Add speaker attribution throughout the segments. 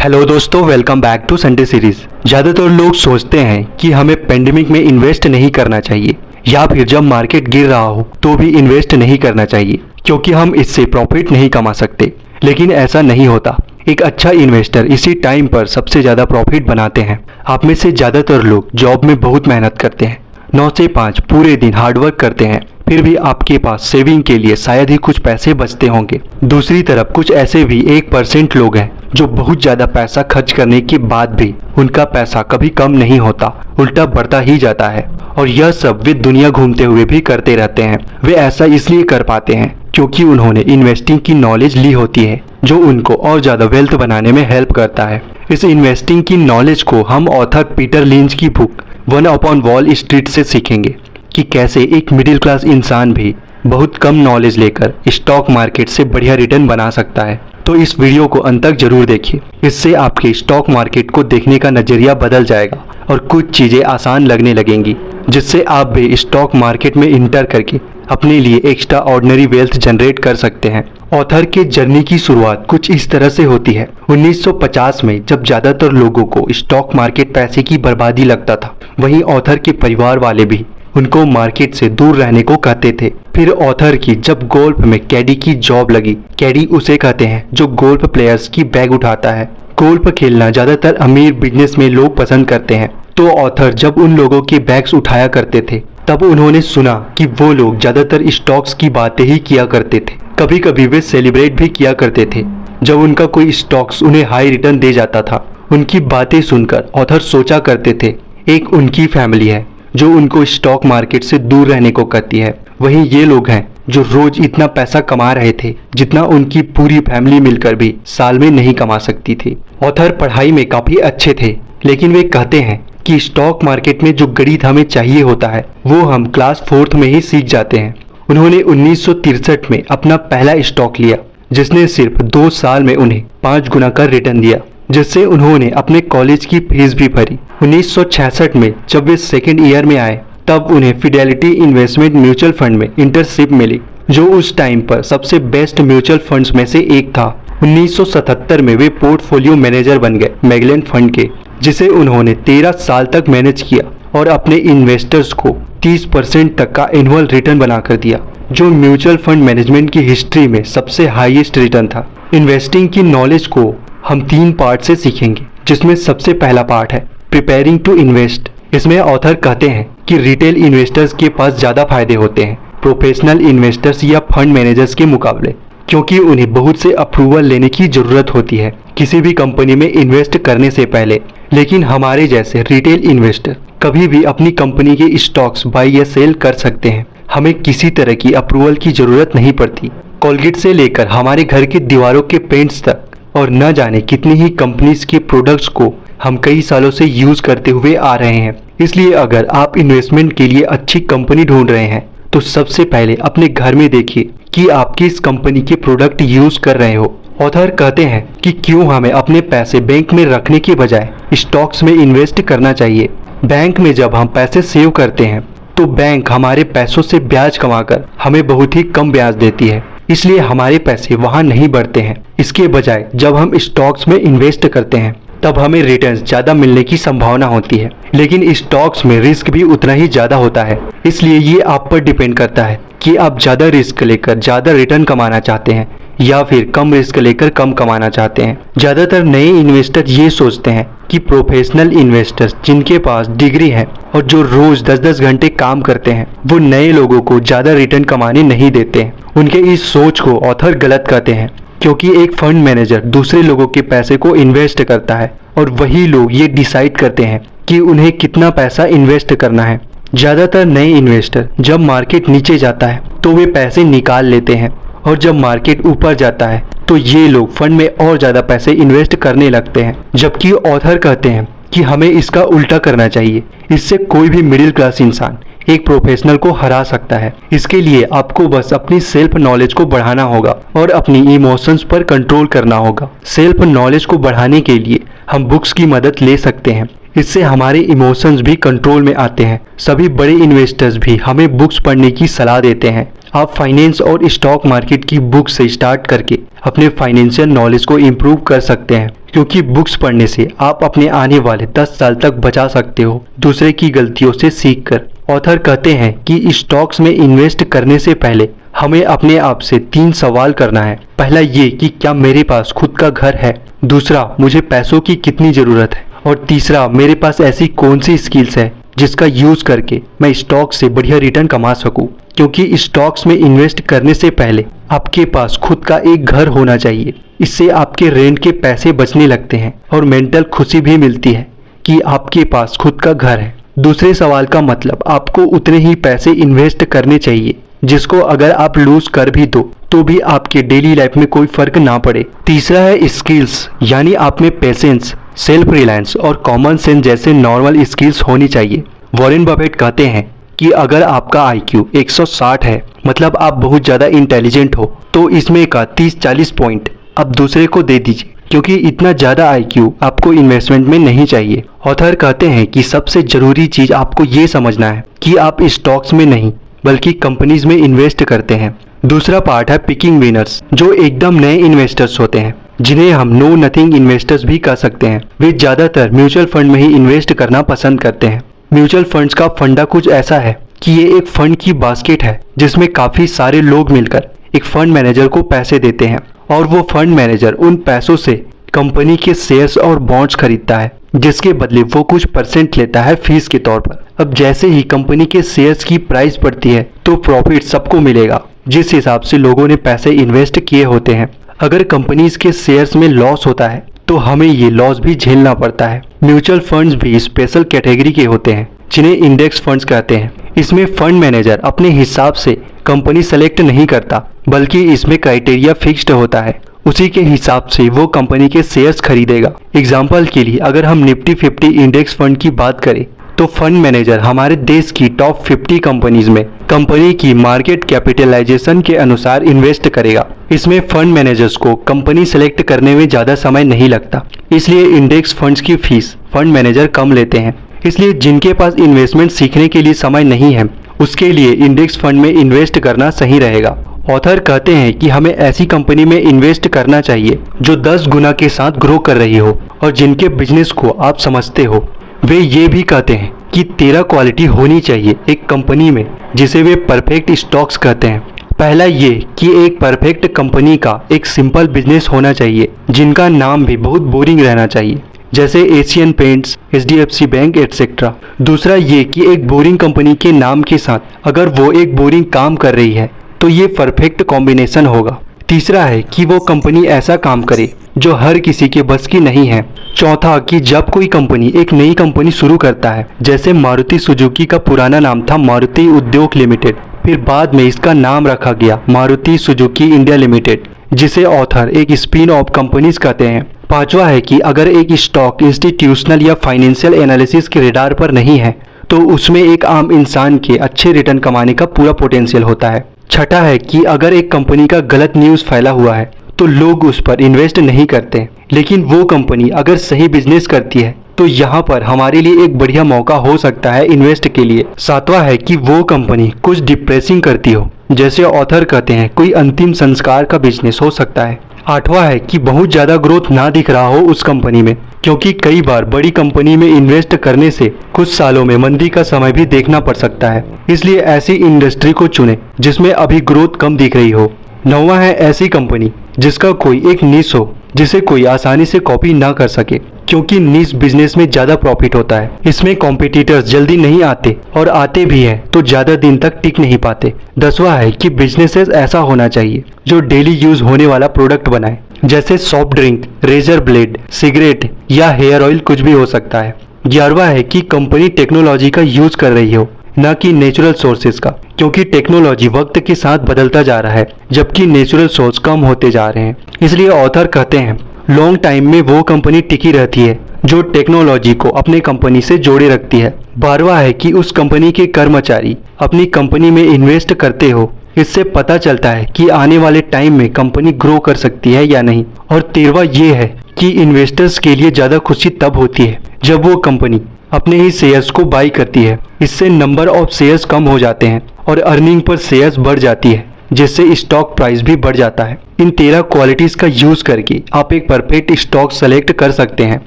Speaker 1: Hello दोस्तों, welcome back to Sunday series. ज़्यादातर लोग सोचते हैं कि हमें पेंडेमिक में इन्वेस्ट नहीं करना चाहिए या फिर जब मार्केट गिर रहा हो तो भी इन्वेस्ट नहीं करना चाहिए क्योंकि हम इससे प्रॉफिट नहीं कमा सकते। लेकिन ऐसा नहीं होता। एक अच्छा इन्वेस्टर इसी टाइम पर सबसे ज़्यादा प्रॉफिट बनाते हैं। आप में से ज़्यादातर लोग जॉब में बहुत मेहनत करते हैं, 9 से 5 पूरे दिन हार्डवर्क करते हैं, फिर भी आपके पास सेविंग के लिए शायद ही कुछ पैसे बचते होंगे। दूसरी तरफ कुछ ऐसे भी 1% लोग हैं जो बहुत ज़्यादा पैसा खर्च करने के बाद भी उनका पैसा कभी कम नहीं होता, उल्टा बढ़ता ही जाता है। और यह सब वे दुनिया घूमते हुए भी करते रहते हैं। वे ऐसा इसलिए कर पाते हैं क्योंकि उन्होंने इन्वेस्टिंग की नॉलेज ली होती है जो उनको और ज़्यादा वेल्थ बनाने में हेल्प करता है। इस इन्वेस्टिंग की नॉलेज को हम ऑथर पीटर लिंच की book one upon wall street से सीखेंगे कि कैसे एक मिडिल क्लास इंसान भी बहुत कम नॉलेज लेकर स्टॉक मार्केट से बढ़िया रिटर्न बना सकता है। तो इस वीडियो को अंत तक जरूर देखिए। इससे आपके स्टॉक मार्केट को देखने का नज़रिया बदल जाएगा और कुछ चीज़ें आसान लगने लगेंगी, जिससे आप भी स्टॉक मार्केट में इंटर करके अपने लिए एक्स्ट्रा ऑर्डिनरी वेल्थ जनरेट कर सकते हैं। ऑथर के जर्नी की शुरुआत कुछ इस तरह से होती है। 1950 में जब ज़्यादातर लोगों को स्टॉक मार्केट पैसे की बर्बादी लगता था, वहीं ऑथर के परिवार वाले भी उनको मार्केट से दूर रहने को कहते थे। फिर ऑथर की जब गोल्फ में कैडी की जॉब लगी, कैडी उसे कहते हैं जो गोल्फ प्लेयर्स की बैग उठाता है। गोल्फ खेलना ज़्यादातर अमीर बिजनेस में लोग पसंद करते हैं। तो ऑथर जब उन लोगों के बैग्स उठाया करते थे तब उन्होंने सुना कि वो लोग ज़्यादातर स्टॉक्स की बातें ही किया करते थे। कभी कभी वे सेलिब्रेट भी किया करते थे जब उनका कोई स्टॉक्स उन्हें हाई रिटर्न दे जाता था। उनकी बातें सुनकर ऑथर सोचा करते थे, एक उनकी फैमिली है जो उनको स्टॉक मार्केट से दूर रहने को कहती है, वहीं ये लोग हैं जो रोज इतना पैसा कमा रहे थे जितना उनकी पूरी फैमिली मिलकर भी साल में नहीं कमा सकती थी। ऑथर पढ़ाई में काफ़ी अच्छे थे, लेकिन वे कहते हैं कि स्टॉक मार्केट में जो गणित हमें चाहिए होता है वो हम क्लास 4th में ही सीख जाते हैं। उन्होंने 1963 में अपना पहला स्टॉक लिया जिसने सिर्फ 2 साल में उन्हें 5 गुना का रिटर्न दिया, जिससे उन्होंने अपने कॉलेज की फीस भी भरी। 1966 में जब वे सेकेंड ईयर में आए तब उन्हें फिडेलिटी इन्वेस्टमेंट म्यूचुअल फंड में इंटर्नशिप मिली, जो उस टाइम पर सबसे बेस्ट म्यूचुअल फंड्स में से एक था। 1977 में वे पोर्टफोलियो मैनेजर बन गए मैगलेन फंड के, जिसे उन्होंने 13 साल तक मैनेज किया और अपने इन्वेस्टर्स को 30% तक का एनुअल रिटर्न बनाकर दिया, जो म्यूचुअल फंड मैनेजमेंट की हिस्ट्री में सबसे हाईएस्ट रिटर्न था। इन्वेस्टिंग की नॉलेज को हम 3 पार्ट से सीखेंगे, जिसमें सबसे पहला पार्ट है प्रिपेयरिंग टू इन्वेस्ट। इसमें ऑथर कहते हैं कि रिटेल इन्वेस्टर्स के पास ज़्यादा फायदे होते हैं प्रोफेशनल इन्वेस्टर्स या फंड मैनेजर्स के मुकाबले, क्योंकि उन्हें बहुत से अप्रूवल लेने की ज़रूरत होती है किसी भी कंपनी में इन्वेस्ट करने से पहले। लेकिन हमारे जैसे रिटेल इन्वेस्टर कभी भी अपनी कंपनी के स्टॉक्स बाई या सेल कर सकते हैं। हमें किसी तरह की अप्रूवल की ज़रूरत नहीं पड़ती। कोलगेट से लेकर हमारे घर के दीवारों के पेंट्स तक और न जाने कितनी ही कंपनीज के प्रोडक्ट्स को हम कई सालों से यूज़ करते हुए आ रहे हैं। इसलिए अगर आप इन्वेस्टमेंट के लिए अच्छी कंपनी ढूंढ रहे हैं तो सबसे पहले अपने घर में देखिए कि आप किस कंपनी के प्रोडक्ट यूज़ कर रहे हो। ऑथर कहते हैं कि क्यों हमें अपने पैसे बैंक में रखने के बजाय स्टॉक्स में इन्वेस्ट करना चाहिए। बैंक में जब हम पैसे सेव करते हैं तो बैंक हमारे पैसों से ब्याज कमाकर हमें बहुत ही कम ब्याज देती है, इसलिए हमारे पैसे वहाँ नहीं बढ़ते हैं। इसके बजाय जब हम स्टॉक्स में इन्वेस्ट करते हैं तब हमें रिटर्न्स ज़्यादा मिलने की संभावना होती है, लेकिन स्टॉक्स में रिस्क भी उतना ही ज़्यादा होता है। इसलिए ये आप पर डिपेंड करता है कि आप ज़्यादा रिस्क लेकर ज़्यादा रिटर्न कमाना चाहते हैं या फिर कम रिस्क लेकर कम कमाना चाहते हैं। ज़्यादातर नए इन्वेस्टर ये सोचते हैं कि प्रोफेशनल इन्वेस्टर्स जिनके पास डिग्री है और जो रोज़ 10-10 घंटे काम करते हैं वो नए लोगों को ज़्यादा रिटर्न कमाने नहीं देते हैं। उनके इस सोच को ऑथर गलत कहते हैं, क्योंकि एक फंड मैनेजर दूसरे लोगों के पैसे को इन्वेस्ट करता है और वही लोग ये डिसाइड करते हैं कि उन्हें कितना पैसा इन्वेस्ट करना है। ज़्यादातर नए इन्वेस्टर जब मार्केट नीचे जाता है तो वे पैसे निकाल लेते हैं और जब मार्केट ऊपर जाता है तो ये लोग फंड में और ज़्यादा पैसे इन्वेस्ट करने लगते हैं। जबकि ऑथर कहते हैं कि हमें इसका उल्टा करना चाहिए। इससे कोई भी मिडिल क्लास इंसान एक प्रोफेशनल को हरा सकता है। इसके लिए आपको बस अपनी सेल्फ नॉलेज को बढ़ाना होगा और अपनी इमोशंस पर कंट्रोल करना होगा। सेल्फ नॉलेज को बढ़ाने के लिए हम बुक्स की मदद ले सकते हैं। इससे हमारे इमोशंस भी कंट्रोल में आते हैं। सभी बड़े इन्वेस्टर्स भी हमें बुक्स पढ़ने की सलाह देते हैं। आप फाइनेंस और स्टॉक मार्केट की बुक से स्टार्ट करके अपने फाइनेंशियल नॉलेज को इम्प्रूव कर सकते हैं, क्योंकि बुक्स पढ़ने से आप अपने आने वाले 10 साल तक बचा सकते हो दूसरे की गलतियों से सीखकर। ऑथर कहते हैं कि स्टॉक्स में इन्वेस्ट करने से पहले हमें अपने आप से 3 सवाल करना है। पहला ये कि क्या मेरे पास खुद का घर है, दूसरा मुझे पैसों की कितनी ज़रूरत है, और तीसरा मेरे पास ऐसी कौन सी स्किल्स है जिसका यूज़ करके मैं स्टॉक से बढ़िया रिटर्न कमा सकूं। क्योंकि स्टॉक्स में इन्वेस्ट करने से पहले आपके पास खुद का एक घर होना चाहिए। इससे आपके रेंट के पैसे बचने लगते हैं और मेंटल खुशी भी मिलती है कि आपके पास खुद का घर है। दूसरे सवाल का मतलब आपको उतने ही पैसे इन्वेस्ट करने चाहिए जिसको अगर आप लूज कर भी दो तो भी आपके डेली लाइफ में कोई फर्क ना पड़े। तीसरा है स्किल्स, यानी आप में पेशेंस, सेल्फ रिलायंस और कॉमन सेंस जैसे नॉर्मल स्किल्स होनी चाहिए। वॉरेन बफेट कहते हैं कि अगर आपका IQ 160 है, मतलब आप बहुत ज़्यादा इंटेलिजेंट हो, तो इसमें का 30-40 पॉइंट आप दूसरे को दे दीजिए, क्योंकि इतना ज़्यादा IQ आपको इन्वेस्टमेंट में नहीं चाहिए। ऑथर कहते हैं कि सबसे ज़रूरी चीज़ आपको ये समझना है कि आप स्टॉक्स में नहीं बल्कि कंपनीज में इन्वेस्ट करते हैं। दूसरा पार्ट है पिकिंग विनर्स, जो एकदम नए इन्वेस्टर्स होते हैं, जिन्हें हम नो नथिंग इन्वेस्टर्स भी कह सकते हैं। वे ज़्यादातर म्यूचुअल फंड में ही इन्वेस्ट करना पसंद करते हैं। म्यूचुअल फंड्स का फंडा कुछ ऐसा है कि ये एक फंड की बास्केट है जिसमें काफ़ी सारे लोग मिलकर एक फंड मैनेजर को पैसे देते हैं, और वो फंड मैनेजर उन पैसों से कंपनी के शेयर्स और बॉन्ड्स खरीदता है, जिसके बदले वो कुछ परसेंट लेता है फीस के तौर पर। अब जैसे ही कंपनी के शेयर्स की प्राइस बढ़ती है तो प्रॉफिट सबको मिलेगा, जिस हिसाब से लोगों ने पैसे इन्वेस्ट किए होते हैं। अगर कंपनीज के शेयर्स में लॉस होता है तो हमें ये लॉस भी झेलना पड़ता है। म्यूचुअल फंड्स भी स्पेशल कैटेगरी के होते हैं जिन्हें इंडेक्स फंड्स कहते हैं। इसमें फंड मैनेजर अपने हिसाब से कंपनी सेलेक्ट नहीं करता, बल्कि इसमें क्राइटेरिया फिक्स्ड होता है, उसी के हिसाब से वो कंपनी के शेयर्स खरीदेगा। एग्जाम्पल के लिए अगर हम निफ्टी 50 इंडेक्स फंड की बात करें तो फंड मैनेजर हमारे देश की टॉप 50 कंपनीज में कंपनी की मार्केट कैपिटलाइजेशन के अनुसार इन्वेस्ट करेगा। इसमें फंड मैनेजर्स को कंपनी सेलेक्ट करने में ज़्यादा समय नहीं लगता, इसलिए इंडेक्स फंड्स की फीस फंड मैनेजर कम लेते हैं। इसलिए जिनके पास इन्वेस्टमेंट सीखने के लिए समय नहीं है, उसके लिए इंडेक्स फंड में इन्वेस्ट करना सही रहेगा। ऑथर कहते हैं कि हमें ऐसी कंपनी में इन्वेस्ट करना चाहिए जो 10 गुना के साथ ग्रो कर रही हो और जिनके बिजनेस को आप समझते हो। वे ये भी कहते हैं कि 13 क्वालिटी होनी चाहिए एक कंपनी में, जिसे वे परफेक्ट स्टॉक्स कहते हैं। पहला ये कि एक परफेक्ट कंपनी का एक सिंपल बिजनेस होना चाहिए जिनका नाम भी बहुत बोरिंग रहना चाहिए, जैसे Asian paints, HDFC bank etcetera. दूसरा ये कि एक बोरिंग कंपनी के नाम के साथ अगर वो एक बोरिंग काम कर रही है तो ये परफेक्ट कॉम्बिनेशन होगा। तीसरा है कि वो कंपनी ऐसा काम करे जो हर किसी के बस की नहीं है। चौथा कि जब कोई कंपनी एक नई कंपनी शुरू करता है, जैसे मारुति सुजुकी का पुराना नाम था मारुति उद्योग लिमिटेड, फिर बाद में इसका नाम रखा गया मारुति सुजुकी इंडिया लिमिटेड, जिसे ऑथर एक स्पिन ऑफ कंपनीज कहते हैं। पांचवा है कि अगर एक स्टॉक इंस्टीट्यूशनल या फाइनेंशियल एनालिसिस के रेडार पर नहीं है तो उसमें एक आम इंसान के अच्छे रिटर्न कमाने का पूरा पोटेंशियल होता है। छठा है कि अगर एक कंपनी का गलत न्यूज़ फैला हुआ है तो लोग उस पर इन्वेस्ट नहीं करते, लेकिन वो कंपनी अगर सही बिजनेस करती है तो यहाँ पर हमारे लिए एक बढ़िया मौका हो सकता है इन्वेस्ट के लिए। सातवां है कि वो कंपनी कुछ डिप्रेसिंग करती हो, जैसे ऑथर कहते हैं कोई अंतिम संस्कार का बिजनेस हो सकता है। आठवां है कि बहुत ज़्यादा ग्रोथ ना दिख रहा हो उस कंपनी में, क्योंकि कई बार बड़ी कंपनी में इन्वेस्ट करने से कुछ सालों में मंदी का समय भी देखना पड़ सकता है, इसलिए ऐसी इंडस्ट्री को चुने जिसमें अभी ग्रोथ कम दिख रही हो। नौवां है ऐसी कंपनी जिसका कोई एक निश हो जिसे कोई आसानी से कॉपी ना कर सके, क्योंकि निश बिजनेस में ज़्यादा प्रॉफिट होता है। इसमें कॉम्पिटिटर्स जल्दी नहीं आते और आते भी हैं तो ज़्यादा दिन तक टिक नहीं पाते। 10वां है कि बिजनेसेस ऐसा होना चाहिए जो डेली यूज होने वाला प्रोडक्ट बनाए, जैसे soft drink, razor blade, cigarette या हेयर ऑयल कुछ भी हो सकता है। 11वां है कि कंपनी टेक्नोलॉजी का यूज कर रही हो, न कि नेचुरल सोर्सेज का, क्योंकि टेक्नोलॉजी वक्त के साथ बदलता जा रहा है जबकि नेचुरल सोर्स कम होते जा रहे हैं। इसलिए ऑथर कहते हैं लॉन्ग टाइम में वो कंपनी टिकी रहती है जो टेक्नोलॉजी को अपने कंपनी से जोड़े रखती है। 12वां है कि उस कंपनी के कर्मचारी अपनी कंपनी में इन्वेस्ट करते हो, इससे पता चलता है कि आने वाले टाइम में कंपनी ग्रो कर सकती है या नहीं। और 13वां ये है कि इन्वेस्टर्स के लिए ज़्यादा खुशी तब होती है जब वो कंपनी अपने ही शेयर्स को बाई करती है। इससे नंबर ऑफ शेयर्स कम हो जाते हैं और अर्निंग पर शेयर्स बढ़ जाती है, जिससे स्टॉक प्राइस भी बढ़ जाता है। इन 13 क्वालिटीज का यूज करके आप एक परफेक्ट स्टॉक सेलेक्ट कर सकते हैं,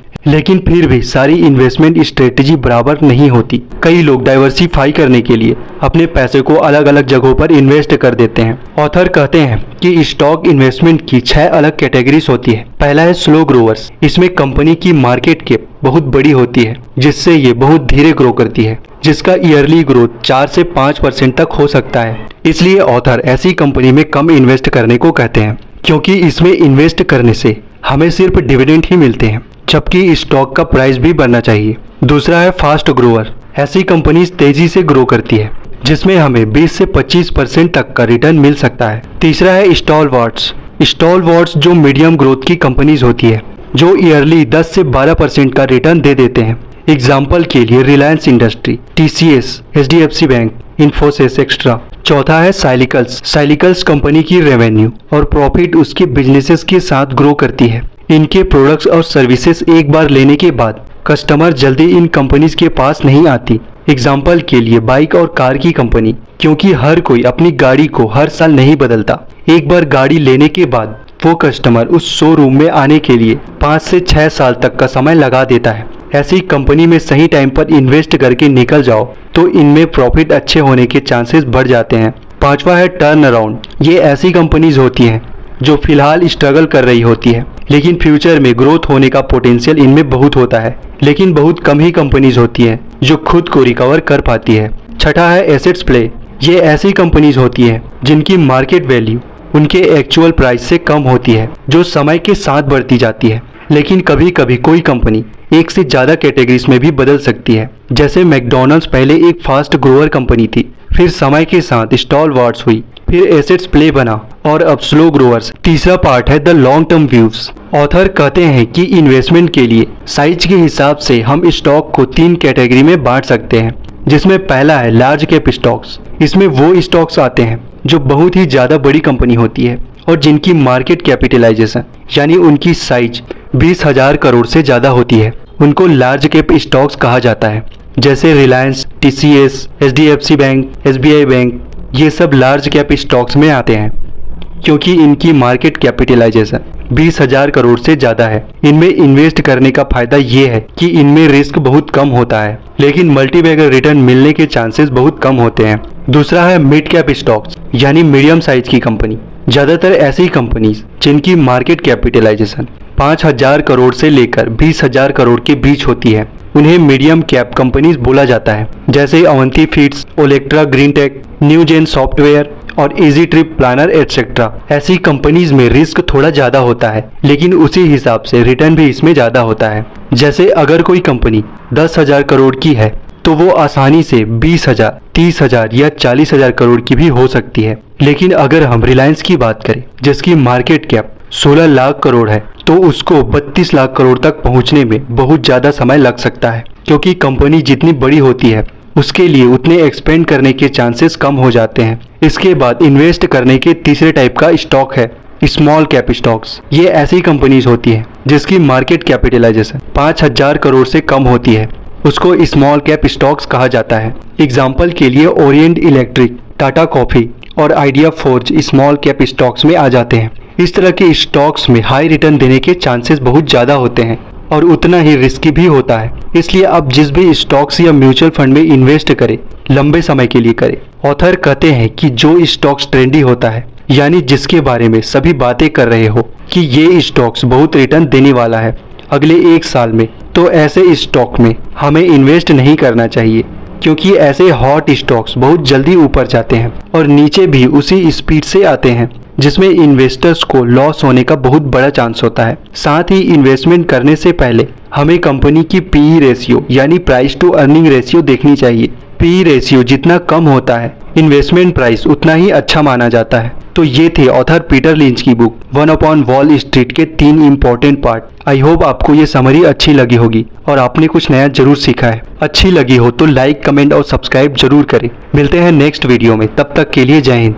Speaker 1: लेकिन फिर भी सारी इन्वेस्टमेंट स्ट्रेटेजी बराबर नहीं होती। कई लोग डाइवर्सिफाई करने के लिए अपने पैसे को अलग अलग जगहों पर इन्वेस्ट कर देते हैं। ऑथर कहते हैं कि स्टॉक इन्वेस्टमेंट की 6 अलग कैटेगरीज होती है। पहला है स्लो ग्रोवर्स। इसमें कंपनी की मार्केट कैप बहुत बड़ी होती है, जिससे ये बहुत धीरे ग्रो करती है, जिसका ईयरली ग्रोथ 4 से 5% तक हो सकता है। इसलिए ऑथर ऐसी कंपनी में कम इन्वेस्ट करने को कहते हैं, क्योंकि इसमें इन्वेस्ट करने से हमें सिर्फ डिविडेंड ही मिलते हैं, जबकि स्टॉक का प्राइस भी बढ़ना चाहिए। दूसरा है फास्ट ग्रोअर। ऐसी कंपनीज तेजी से ग्रो करती है, जिसमें हमें 20 से 25% तक का रिटर्न मिल सकता है। तीसरा है स्टॉलवर्ट्स। स्टॉलवर्ट्स जो मीडियम ग्रोथ की कंपनीज होती है, जो ईयरली 10 से 12% का रिटर्न दे देते हैं। एग्जाम्पल के लिए Reliance industry, TCS, HDFC bank, Infosys extra. चौथा है साइलिकल्स। साइलिकल्स कंपनी की रेवेन्यू और प्रॉफिट उसके बिजनेसेस के साथ ग्रो करती है। इनके प्रोडक्ट्स और सर्विसेज एक बार लेने के बाद कस्टमर जल्दी इन कंपनीज के पास नहीं आती। एग्जाम्पल के लिए बाइक और कार की कंपनी, क्योंकि हर कोई अपनी गाड़ी को हर साल नहीं बदलता। एक बार गाड़ी लेने के बाद वो कस्टमर उस शोरूम में आने के लिए 5 से 6 साल तक का समय लगा देता है। ऐसी कंपनी में सही टाइम पर इन्वेस्ट करके निकल जाओ तो इनमें प्रॉफिट अच्छे होने के चांसेस बढ़ जाते हैं। पांचवा है टर्न अराउंड। ये ऐसी कंपनीज होती हैं जो फिलहाल स्ट्रगल कर रही होती है, लेकिन फ्यूचर में ग्रोथ होने का पोटेंशियल इनमें बहुत होता है। लेकिन बहुत कम ही कंपनीज होती हैं जो खुद को रिकवर कर पाती है। छठा है एसेट्स प्ले। ये ऐसी कंपनीज होती हैं जिनकी मार्केट वैल्यू उनके एक्चुअल प्राइस से कम होती है, जो समय के साथ बढ़ती जाती है। लेकिन कभी कभी कोई कंपनी एक से ज़्यादा कैटेगरीज में भी बदल सकती है। जैसे मैकडॉनल्ड्स पहले एक फास्ट ग्रोअर कंपनी थी, फिर समय के साथ स्टॉलवर्ट्स हुई, फिर एसेट्स प्ले बना और अब स्लो ग्रोअर्स। तीसरा पार्ट है the long term views. Author कहते हैं कि इन्वेस्टमेंट के लिए साइज के हिसाब से हम स्टॉक को 3 कैटेगरी में बांट सकते हैं, जिसमें पहला है लार्ज कैप स्टॉक्स। इसमें वो स्टॉक्स आते हैं जो बहुत ही ज़्यादा बड़ी कंपनी होती है और जिनकी मार्केट कैपिटलाइजेशन यानी उनकी साइज 20,000 करोड़ से ज़्यादा होती है। उनको लार्ज कैप स्टॉक्स कहा जाता है। जैसे Reliance, TCS, HDFC bank, SBI bank, ये सब लार्ज कैप स्टॉक्स में आते हैं, क्योंकि इनकी मार्केट कैपिटलाइजेशन 20,000 करोड़ से ज़्यादा है। इनमें इन्वेस्ट करने का फायदा ये है कि इनमें रिस्क बहुत कम होता है, लेकिन मल्टीबैगर रिटर्न मिलने के चांसेस बहुत कम होते हैं। दूसरा है मिड कैप स्टॉक्स, यानी मीडियम साइज की कंपनी। ज़्यादातर ऐसी कंपनीज जिनकी मार्केट कैपिटलाइजेशन 5,000 करोड़ से लेकर 20,000 करोड़ के बीच होती है, उन्हें मीडियम कैप कंपनीज बोला जाता है। जैसे Avanti Feeds, Olectra Green Tech, Newgen Software और इजी ट्रिप प्लानर एटसेट्रा। ऐसी कंपनीज में रिस्क थोड़ा ज़्यादा होता है, लेकिन उसी हिसाब से रिटर्न भी इसमें ज़्यादा होता है। जैसे अगर कोई कंपनी 10,000 करोड़ की है तो वो आसानी से 20,000, 30,000 या 40,000 करोड़ की भी हो सकती है। लेकिन अगर हम रिलायंस की बात करें, जिसकी मार्केट कैप 16 लाख करोड़ है, तो उसको 32 लाख करोड़ तक पहुंचने में बहुत ज़्यादा समय लग सकता है, क्योंकि कंपनी जितनी बड़ी होती है उसके लिए उतने एक्सपेंड करने के चांसेस कम हो जाते हैं। इसके बाद इन्वेस्ट करने के तीसरे टाइप का स्टॉक है स्मॉल कैप स्टॉक्स। ये ऐसी कंपनीज होती है जिसकी मार्केट कैपिटलाइजेशन 5,000 करोड़ से कम होती है, उसको स्मॉल कैप स्टॉक्स कहा जाता है। एग्जाम्पल के लिए ओरिएंट इलेक्ट्रिक, टाटा कॉफी और idea forge small cap stocks में आ जाते हैं। इस तरह के स्टॉक्स में हाई रिटर्न देने के चांसेस बहुत ज़्यादा होते हैं और उतना ही रिस्की भी होता है। इसलिए आप जिस भी स्टॉक्स या म्यूचुअल फंड में इन्वेस्ट करें, लंबे समय के लिए करें। ऑथर कहते हैं कि जो स्टॉक्स ट्रेंडी होता है, यानी जिसके बारे में सभी बातें कर रहे हो कि ये स्टॉक्स बहुत रिटर्न देने वाला है अगले 1 साल में, तो ऐसे स्टॉक में हमें इन्वेस्ट नहीं करना चाहिए, क्योंकि ऐसे हॉट स्टॉक्स बहुत जल्दी ऊपर जाते हैं और नीचे भी उसी स्पीड से आते हैं, जिसमें इन्वेस्टर्स को लॉस होने का बहुत बड़ा चांस होता है। साथ ही इन्वेस्टमेंट करने से पहले हमें कंपनी की PE रेशियो यानी प्राइस टू अर्निंग रेशियो देखनी चाहिए। PE रेशियो जितना कम होता है, इन्वेस्टमेंट प्राइस उतना ही अच्छा माना जाता है। तो ये थे ऑथर पीटर लिंच की book one upon wall street के 3 इंपॉर्टेंट पार्ट। आई होप आपको ये समरी अच्छी लगी होगी और आपने कुछ नया जरूर सीखा है। अच्छी लगी हो तो लाइक, कमेंट और सब्सक्राइब जरूर करें। मिलते हैं नेक्स्ट वीडियो में, तब तक के लिए जय हिंद।